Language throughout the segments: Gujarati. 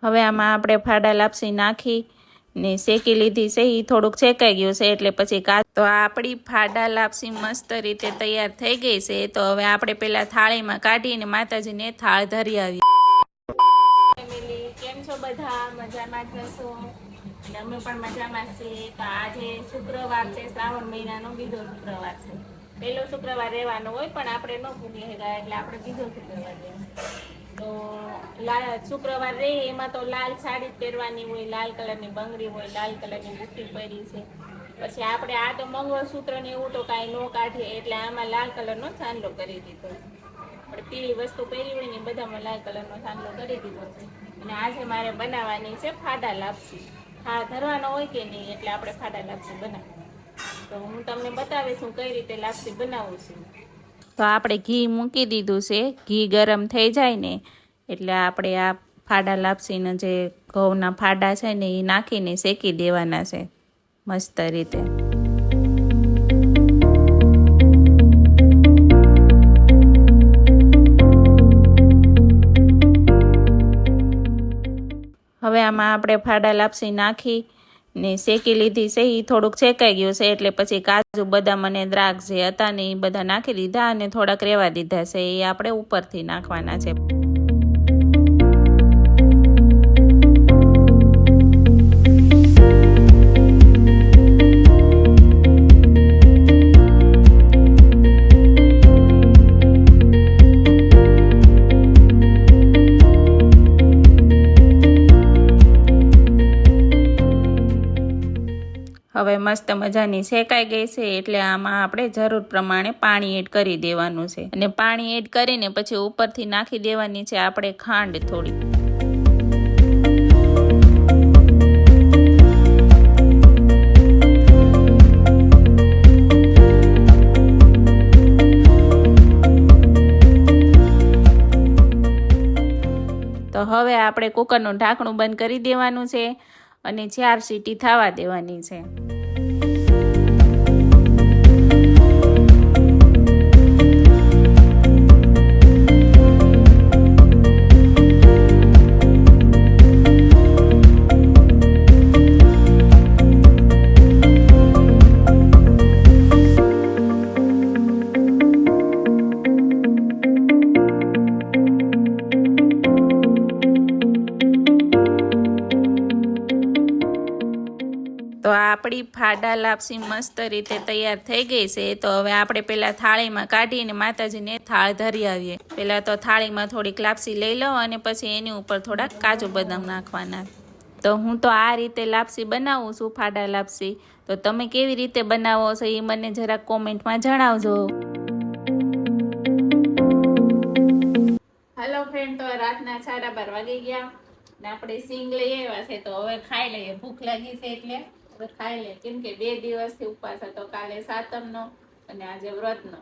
હવે આમાં આપણે ફાડા લાપસી નાખી ને શેકી લીધી છે, એ થોડુંક શેકાઈ ગયું છે એટલે પછી તો આપણી ફાડા લાપસી મસ્ત રીતે તૈયાર થઈ ગઈ છે। તો હવે આપણે પેલા થાળીમાં કાઢીને માતાજીને થાળ ધરી આવી। ફેમિલી કેમ છો બધા? મજામાં જ હશો અને અમે પણ મજામાં છીએ। તો આજે શુક્રવાર છે, શ્રાવણ મહિનાનો બીજો શુક્રવાર છે। પહેલો શુક્રવાર રહેવાનો હોય પણ આપણે ન ભૂલી ગયા એટલે આપણે બીજો શુક્રવાર રહેવાનો। તો શુક્રવાર રહે એમાં તો લાલ સાડી પહેરવાની હોય, લાલ કલરની બંગડી હોય, લાલ કલરની બુટ્ટી પહેરી છે। પછી આપણે આ તો મંગળસૂત્ર ને એવું તો કાંઈ ન કાઢીએ એટલે આમાં લાલ કલરનો ચાંદલો કરી દીધો। આપણે પીળી વસ્તુ પહેરી હોય ને બધામાં લાલ કલરનો ચાંદલો કરી દીધો છે। અને આજે મારે બનાવવાની છે ફાડા લાપસી। થાળ ધરવાનો હોય કે નહીં એટલે આપણે ફાડા લાપસી બનાવીએ। તો હું તમને બતાવીશ હું કઈ રીતે લાપસી બનાવું છું। તો આપણે ઘી મૂકી દીધું છે, ઘી ગરમ થઈ જાય ને એટલે આપણે આ ફાડા લાપસીના જે ઘઉંના ફાડા છે ને એ નાખીને શેકી દેવાના છે મસ્ત રીતે। હવે આમાં આપણે ફાડા લાપસી નાખી ને શેકી લીધી છે, એ થોડુંક શેકાઈ ગયું છે એટલે પછી કાજુ બદામ અને દ્રાક્ષ જે હતા ને એ બધા નાખી દીધા અને થોડાક રહેવા દીધા છે, એ આપણે ઉપરથી નાખવાના છે। હવે મસ્ત મજાની શેકાઈ ગઈ છે એટલે આમાં આપણે જરૂર પ્રમાણે પાણી એડ કરી દેવાનું છે અને પાણી એડ કરીને પછી ઉપરથી નાખી દેવાની છે આપણે ખાંડ થોડી। તો હવે આપણે કુકરનું ઢાંકણું બંધ કરી દેવાનું છે અને 4 સીટી થવા દેવાની છે। તો આપણી ફાડા લાપસી મસ્ત રીતે તૈયાર થઈ ગઈ છે। તો હવે આપણે પેલા થાળીમાં કાઢીને માતાજીને થાળ ધરી આવીએ। પહેલાં તો થાળીમાં થોડીક લાપસી લઈ લો અને પછી એની ઉપર થોડાક કાજુ બદામ નાખવાના। તો હું તો આ રીતે લાપસી બનાવું છું ફાડા લાપસી। તો તમે કેવી રીતે બનાવો છો એ મને જરાક કોમેન્ટમાં જણાવજો। હેલો ફ્રેન્ડ, તો રાતના 12:30 વાગી ગયા ને આપણે સિંગ લઈ આવ્યા છે। તો હવે ખાઈ લઈએ, ભૂખ લાગી છે એટલે ખાઈ લે, કેમ કે 2 દિવસથી ઉપવાસ હતો, કાલે સાતમનો અને આજે વ્રતનો।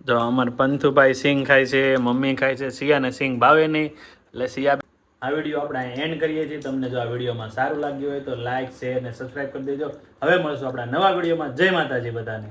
જો અમાર પંથુભાઈ સિંગ ખાય છે, મમ્મી ખાય છે, સિયાને સિંગ ભાવે નહીં એટલે સિયા આ વિડીયો આપણે એન્ડ કરીએ છીએ। તમને જો આ વિડીયોમાં સારું લાગ્યું હોય તો લાઈક, શેર અને સબસ્ક્રાઈબ કરી દેજો। હવે મળશું આપણા નવા વિડીયોમાં। જય માતાજી બધાને।